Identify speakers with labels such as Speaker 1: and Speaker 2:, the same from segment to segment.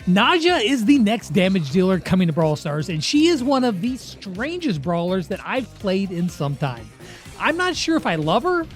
Speaker 1: Naja is the next damage dealer coming to Brawl Stars, and she is one of the strangest brawlers that I've played in some time. I'm not sure if I love her,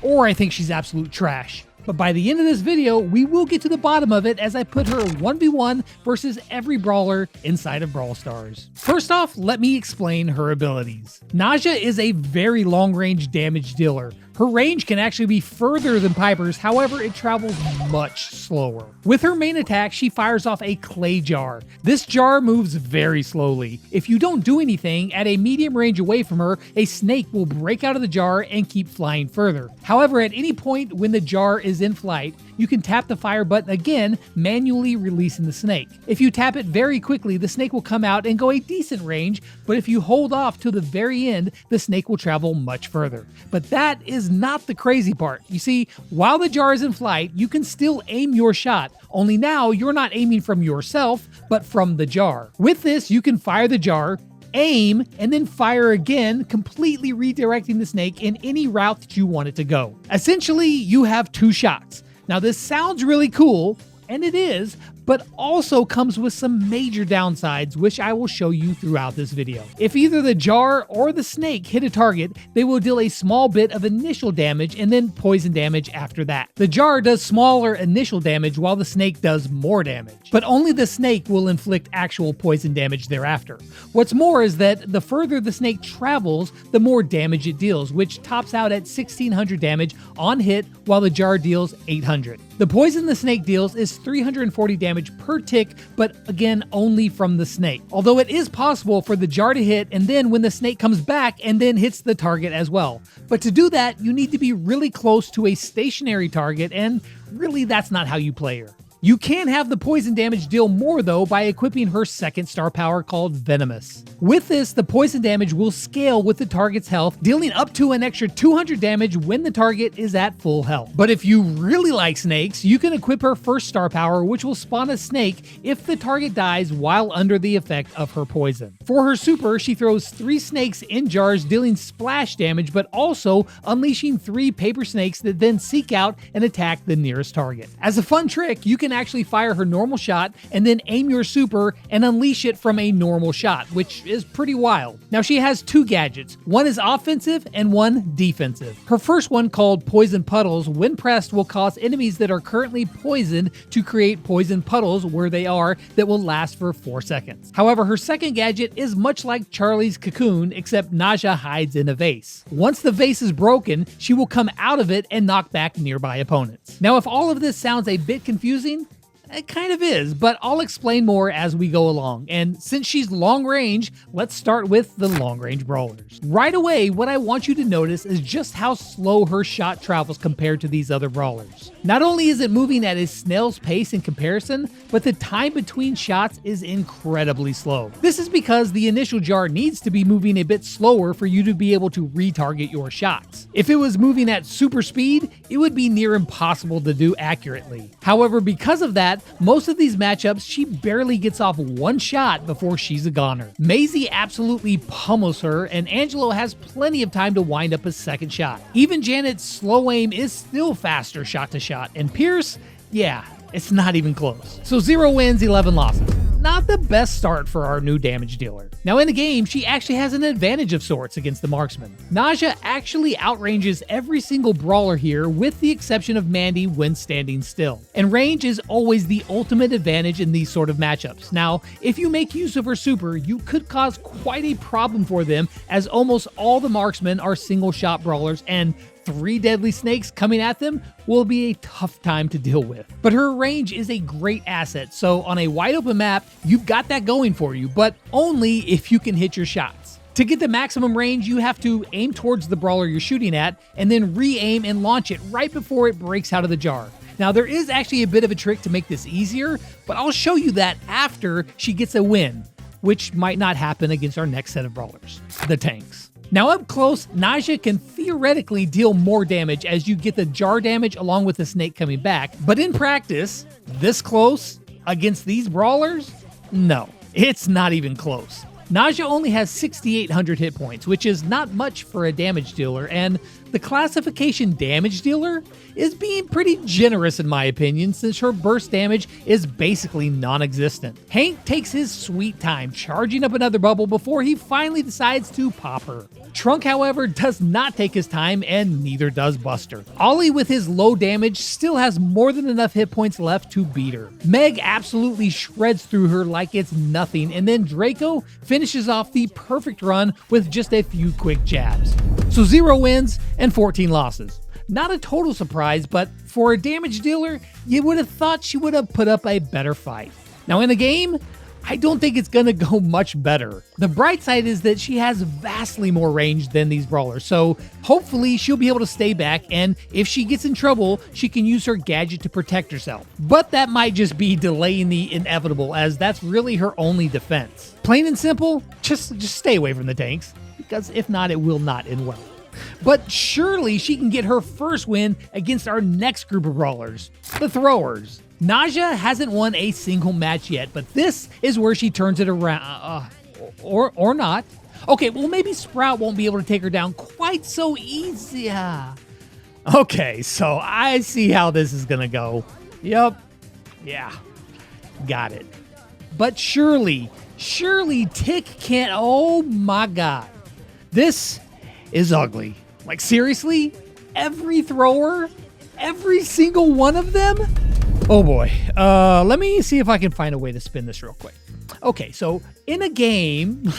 Speaker 1: or I think she's absolute trash. But by the end of this video, we will get to the bottom of it as I put her 1v1 versus every brawler inside of Brawl Stars. First off, let me explain her abilities. Naja is a very long-range damage dealer. Her range can actually be further than Piper's, however, it travels much slower. With her main attack, she fires off a clay jar. This jar moves very slowly. If you don't do anything, at a medium range away from her, a snake will break out of the jar and keep flying further. However, at any point when the jar is in flight, you can tap the fire button again, manually releasing the snake. If you tap it very quickly, the snake will come out and go a decent range, but if you hold off till the very end, the snake will travel much further. But that is not the crazy part. You see, while the jar is in flight, you can still aim your shot, only now you're not aiming from yourself, but from the jar. With this, you can fire the jar, aim, and then fire again, completely redirecting the snake in any route that you want it to go. Essentially, you have two shots. Now this sounds really cool, and it is, but also comes with some major downsides, which I will show you throughout this video. If either the jar or the snake hit a target, they will deal a small bit of initial damage and then poison damage after that. The jar does smaller initial damage while the snake does more damage, but only the snake will inflict actual poison damage thereafter. What's more is that the further the snake travels, the more damage it deals, which tops out at 1600 damage on hit while the jar deals 800. The poison the snake deals is 340 damage per tick, but again, only from the snake. Although it is possible for the jar to hit and then when the snake comes back and then hits the target as well. But to do that, you need to be really close to a stationary target, and really that's not how you play her. You can have the poison damage deal more though by equipping her second star power called Venomous. With this, the poison damage will scale with the target's health, dealing up to an extra 200 damage when the target is at full health. But if you really like snakes, you can equip her first star power, which will spawn a snake if the target dies while under the effect of her poison. For her super, she throws 3 snakes in jars dealing splash damage, but also unleashing 3 paper snakes that then seek out and attack the nearest target. As a fun trick, you can actually fire her normal shot and then aim your super and unleash it from a normal shot, which is pretty wild. Now she has 2 gadgets. One is offensive and one defensive. Her first one, called Poison Puddles, when pressed will cause enemies that are currently poisoned to create poison puddles where they are that will last for 4 seconds. However, her second gadget is much like Charlie's cocoon, except Naja hides in a vase. Once the vase is broken, she will come out of it and knock back nearby opponents. Now if all of this sounds a bit confusing, it kind of is, but I'll explain more as we go along. And since she's long range, let's start with the long range brawlers. Right away, what I want you to notice is just how slow her shot travels compared to these other brawlers. Not only is it moving at a snail's pace in comparison, but the time between shots is incredibly slow. This is because the initial jar needs to be moving a bit slower for you to be able to retarget your shots. If it was moving at super speed, it would be near impossible to do accurately. However, because of that, most of these matchups, she barely gets off one shot before she's a goner. Maisie absolutely pummels her, and Angelo has plenty of time to wind up a second shot. Even Janet's slow aim is still faster shot to shot, and Pierce, yeah, it's not even close. So 0 wins, 11 losses. Not the best start for our new damage dealer. Now in the game, she actually has an advantage of sorts against the marksman. Naja actually outranges every single brawler here with the exception of Mandy when standing still. And range is always the ultimate advantage in these sort of matchups. Now, if you make use of her super, you could cause quite a problem for them, as almost all the marksmen are single shot brawlers, and 3 deadly snakes coming at them will be a tough time to deal with. But her range is a great asset, so on a wide open map, you've got that going for you, but only if you can hit your shots. To get the maximum range, you have to aim towards the brawler you're shooting at, and then re-aim and launch it right before it breaks out of the jar. Now there is actually a bit of a trick to make this easier, but I'll show you that after she gets a win, which might not happen against our next set of brawlers, the tanks. Now up close, Naja can theoretically deal more damage as you get the jar damage along with the snake coming back, but in practice, this close against these brawlers? No, it's not even close. Naja only has 6,800 hit points, which is not much for a damage dealer, and the classification damage dealer is being pretty generous in my opinion, since her burst damage is basically non-existent. Hank takes his sweet time charging up another bubble before he finally decides to pop her. Trunk, however, does not take his time, and neither does Buster. Ollie, with his low damage, still has more than enough hit points left to beat her. Meg absolutely shreds through her like it's nothing, and then Draco finishes off the perfect run with just a few quick jabs. So 0 wins and 14 losses. Not a total surprise, but for a damage dealer, you would have thought she would have put up a better fight. Now in a game, I don't think it's going to go much better. The bright side is that she has vastly more range than these brawlers, so hopefully she'll be able to stay back, and if she gets in trouble, she can use her gadget to protect herself. But that might just be delaying the inevitable, as that's really her only defense. Plain and simple, just stay away from the tanks, because if not, it will not end well. But surely she can get her first win against our next group of brawlers, the throwers. Naja hasn't won a single match yet, but this is where she turns it around, or not. Okay, well maybe Sprout won't be able to take her down quite so easy. Okay, so I see how this is gonna go. Yup, yeah, got it. But surely Tick can't, oh my god. This is ugly. Like seriously, every thrower, every single one of them? Oh boy, let me see if I can find a way to spin this real quick. Okay, so in a game,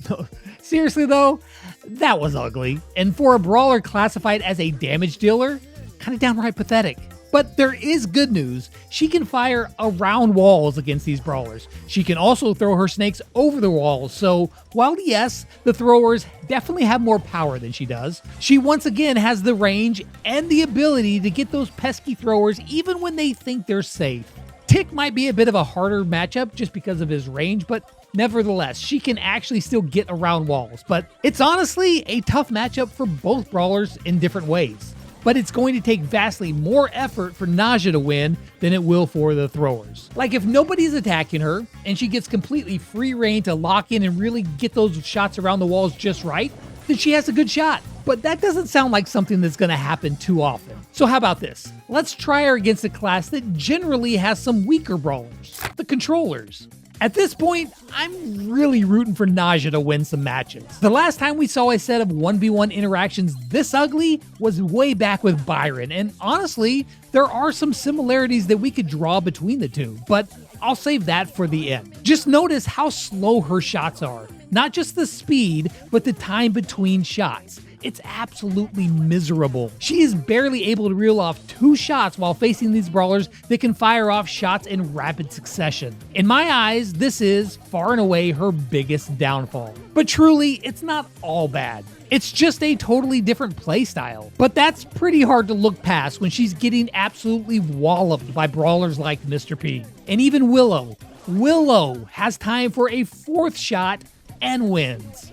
Speaker 1: no, seriously though, that was ugly. And for a brawler classified as a damage dealer, kind of downright pathetic. But there is good news. She can fire around walls against these brawlers. She can also throw her snakes over the walls. So while yes, the throwers definitely have more power than she does, she once again has the range and the ability to get those pesky throwers even when they think they're safe. Tick might be a bit of a harder matchup just because of his range, but nevertheless, she can actually still get around walls. But it's honestly a tough matchup for both brawlers in different ways. But it's going to take vastly more effort for Naja to win than it will for the throwers. Like if nobody's attacking her and she gets completely free reign to lock in and really get those shots around the walls just right, then she has a good shot. But that doesn't sound like something that's going to happen too often. So how about this? Let's try her against a class that generally has some weaker brawlers, the controllers. At this point, I'm really rooting for Naja to win some matches. The last time we saw a set of 1v1 interactions this ugly was way back with Byron, and honestly, there are some similarities that we could draw between the two, but I'll save that for the end. Just notice how slow her shots are. Not just the speed, but the time between shots. It's absolutely miserable. She is barely able to reel off 2 shots while facing these brawlers that can fire off shots in rapid succession. In my eyes, this is far and away her biggest downfall. But truly, it's not all bad. It's just a totally different playstyle. But that's pretty hard to look past when she's getting absolutely walloped by brawlers like Mr. P. And even Willow. Willow has time for a 4th shot and wins.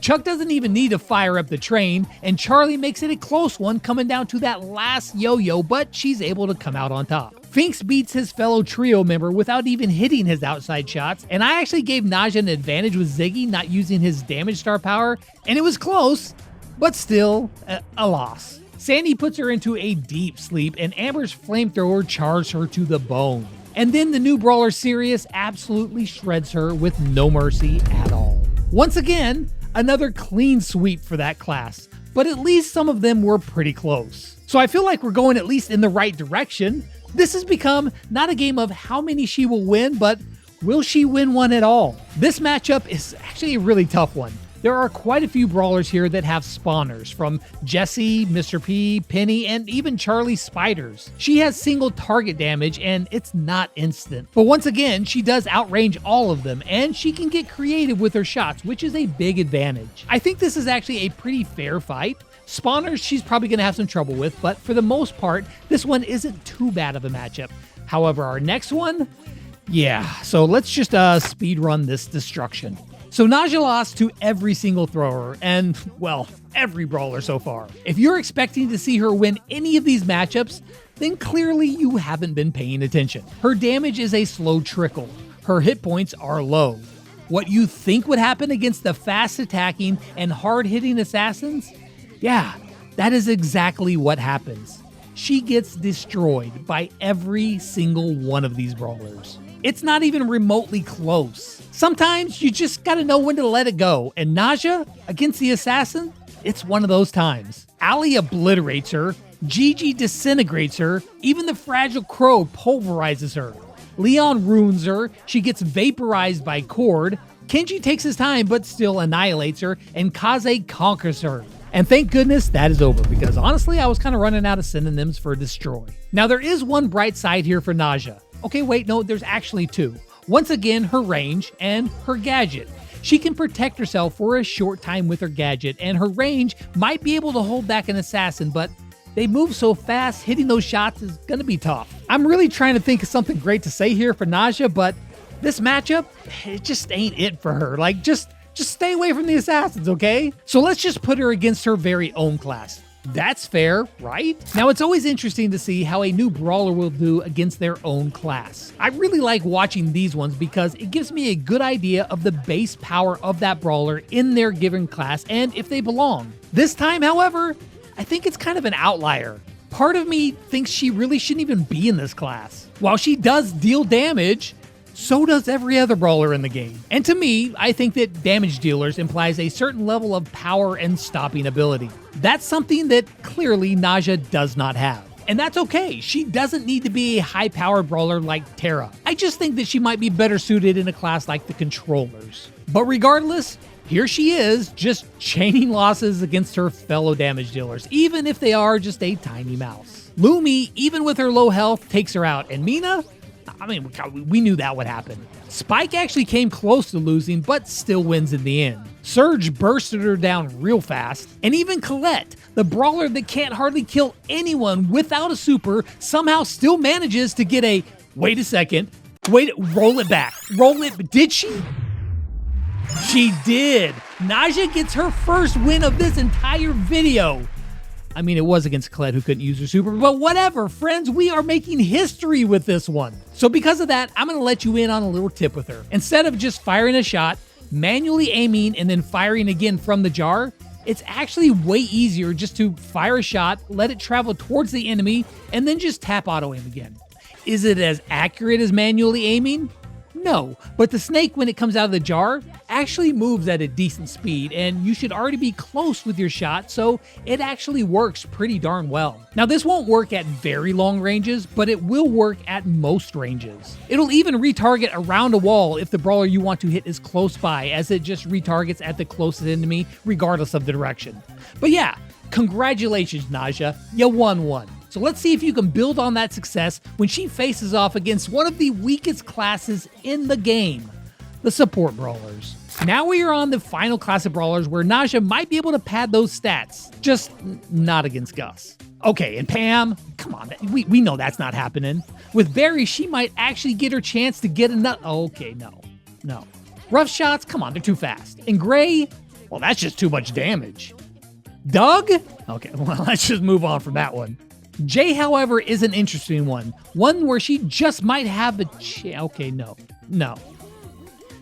Speaker 1: Chuck doesn't even need to fire up the train, and Charlie makes it a close one coming down to that last yo-yo, but she's able to come out on top. Finks beats his fellow trio member without even hitting his outside shots, and I actually gave Naja an advantage with Ziggy not using his damage star power, and it was close, but still a loss. Sandy puts her into a deep sleep, and Amber's flamethrower charges her to the bone. And then the new brawler Sirius absolutely shreds her with no mercy at all. Once again, another clean sweep for that class, but at least some of them were pretty close. So I feel like we're going at least in the right direction. This has become not a game of how many she will win, but will she win one at all? This matchup is actually a really tough one. There are quite a few brawlers here that have spawners, from Jessie, Mr. P, Penny, and even Charlie Spiders. She has single target damage and it's not instant. But once again, she does outrange all of them and she can get creative with her shots, which is a big advantage. I think this is actually a pretty fair fight. Spawners she's probably going to have some trouble with, but for the most part, this one isn't too bad of a matchup. However, our next one, yeah, so let's just speed run this destruction. So Naja lost to every single thrower and, well, every brawler so far. If you're expecting to see her win any of these matchups, then clearly you haven't been paying attention. Her damage is a slow trickle. Her hit points are low. What you think would happen against the fast attacking and hard hitting assassins? Yeah, that is exactly what happens. She gets destroyed by every single one of these brawlers. It's not even remotely close. Sometimes you just gotta know when to let it go, and Naja, against the assassin, it's one of those times. Ali obliterates her, Gigi disintegrates her, even the Fragile Crow pulverizes her. Leon ruins her, she gets vaporized by Cord, Kenji takes his time but still annihilates her, and Kaze conquers her. And thank goodness that is over, because honestly I was kind of running out of synonyms for destroy. Now there is one bright side here for Naja. Okay, wait, no, there's actually two. Once again, her range and her gadget. She can protect herself for a short time with her gadget, and her range might be able to hold back an assassin, but they move so fast, hitting those shots is gonna be tough. I'm really trying to think of something great to say here for Naja, but this matchup, it just ain't it for her. Like, just stay away from the assassins, okay? So let's just put her against her very own class. That's fair, right? Now, it's always interesting to see how a new brawler will do against their own class. I really like watching these ones because it gives me a good idea of the base power of that brawler in their given class and if they belong. This time, however, I think it's kind of an outlier. Part of me thinks she really shouldn't even be in this class. While she does deal damage, so does every other brawler in the game. And to me, I think that damage dealers implies a certain level of power and stopping ability. That's something that clearly Naja does not have. And that's okay, she doesn't need to be a high-powered brawler like Terra. I just think that she might be better suited in a class like the Controllers. But regardless, here she is, just chaining losses against her fellow damage dealers, even if they are just a tiny mouse. Lumi, even with her low health, takes her out, and Mina? I mean, we knew that would happen. Spike actually came close to losing, but still wins in the end. Surge bursted her down real fast, and even Colette, the brawler that can't hardly kill anyone without a super, somehow still manages to get a, wait a second, roll it back. Roll it, did she? She did! Naja gets her first win of this entire video. I mean, it was against Colette who couldn't use her super, but whatever, friends, we are making history with this one. So because of that, I'm gonna let you in on a little tip with her. Instead of just firing a shot, manually aiming, and then firing again from the jar, it's actually way easier just to fire a shot, let it travel towards the enemy, and then just tap auto aim again. Is it as accurate as manually aiming? No, but the snake, when it comes out of the jar, actually moves at a decent speed, and you should already be close with your shot, so it actually works pretty darn well. Now, this won't work at very long ranges, but it will work at most ranges. It'll even retarget around a wall if the brawler you want to hit is close by, as it just retargets at the closest enemy, regardless of the direction. But yeah, congratulations, Naja, you won one. So let's see if you can build on that success when she faces off against one of the weakest classes in the game, the support brawlers. Now we are on the final class of brawlers where Naja might be able to pad those stats, just not against Gus. Okay, and Pam, come on, we know that's not happening. With Barry, she might actually get her chance to get another, okay, no. Rough shots, come on, they're too fast. And Gray, well, that's just too much damage. Doug? Okay, well, let's just move on from that one. Jay, however, is an interesting one where she just might have a okay, no.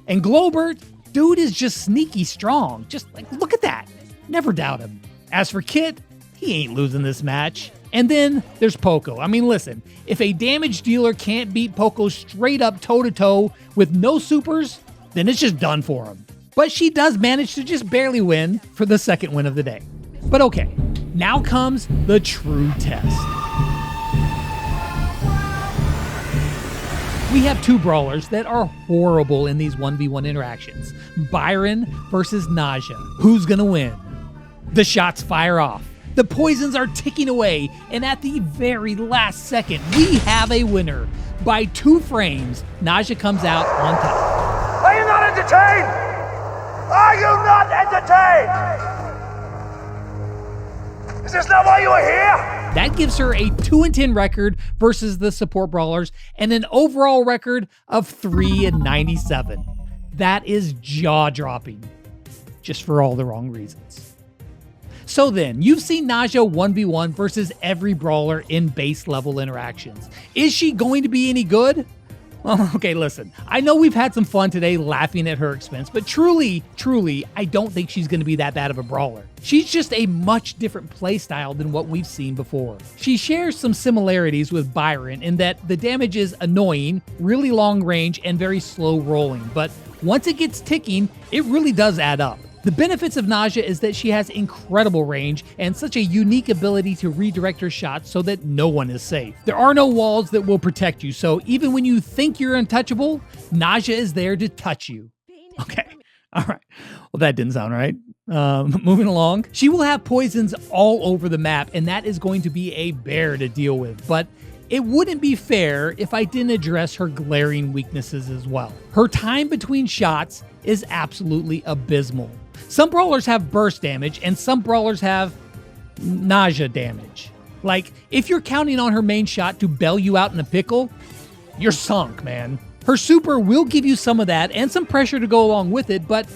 Speaker 1: And Globert, dude is just sneaky strong. Just like, look at that. Never doubt him. As for Kit, he ain't losing this match. And then there's Poco. I mean, listen, if a damage dealer can't beat Poco straight up toe-to-toe with no supers, then it's just done for him. But she does manage to just barely win for the second win of the day. But okay, now comes the true test. We have two brawlers that are horrible in these 1v1 interactions. Byron versus Naja. Who's gonna win? The shots fire off. The poisons are ticking away, and at the very last second, we have a winner. By 2 frames, Naja comes out on top.
Speaker 2: Are you not entertained? Are you not entertained? Is this not why you are here?
Speaker 1: That gives her a 2-10 record versus the support brawlers and an overall record of 3-97. That is jaw-dropping, just for all the wrong reasons. So then, you've seen Najia 1v1 versus every brawler in base level interactions. Is she going to be any good? Well, okay, listen. I know we've had some fun today laughing at her expense, but truly, I don't think she's going to be that bad of a brawler. She's just a much different playstyle than what we've seen before. She shares some similarities with Byron in that the damage is annoying, really long range, and very slow rolling, but once it gets ticking, it really does add up. The benefits of Najia is that she has incredible range and such a unique ability to redirect her shots so that no one is safe. There are no walls that will protect you, so even when you think you're untouchable, Najia is there to touch you. Okay, all right. Well, that didn't sound right. Moving along. She will have poisons all over the map, and that is going to be a bear to deal with, but it wouldn't be fair if I didn't address her glaring weaknesses as well. Her time between shots is absolutely abysmal. Some brawlers have burst damage, and some brawlers have Naja damage. Like, if you're counting on her main shot to bail you out in a pickle, you're sunk, man. Her super will give you some of that and some pressure to go along with it, but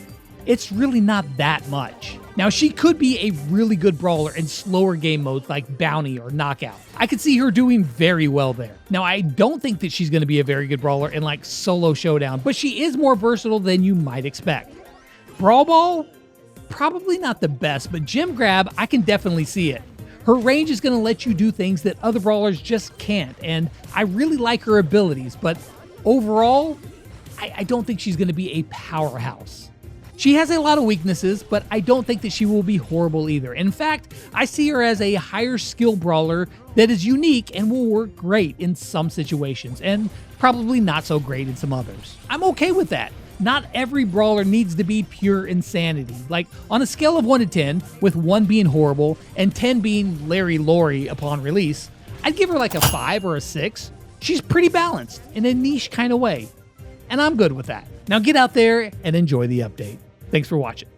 Speaker 1: it's really not that much. Now, she could be a really good brawler in slower game modes like Bounty or Knockout. I could see her doing very well there. Now, I don't think that she's going to be a very good brawler in like Solo Showdown, but she is more versatile than you might expect. Brawl Ball? Probably not the best, but Gem Grab, I can definitely see it. Her range is going to let you do things that other brawlers just can't, and I really like her abilities, but overall, I don't think she's going to be a powerhouse. She has a lot of weaknesses, but I don't think that she will be horrible either. In fact, I see her as a higher skill brawler that is unique and will work great in some situations, and probably not so great in some others. I'm okay with that. Not every brawler needs to be pure insanity. Like, on a scale of 1 to 10, with 1 being horrible and 10 being Larry Laurie upon release, I'd give her like a 5 or a 6. She's pretty balanced in a niche kind of way, and I'm good with that. Now get out there and enjoy the update. Thanks for watching.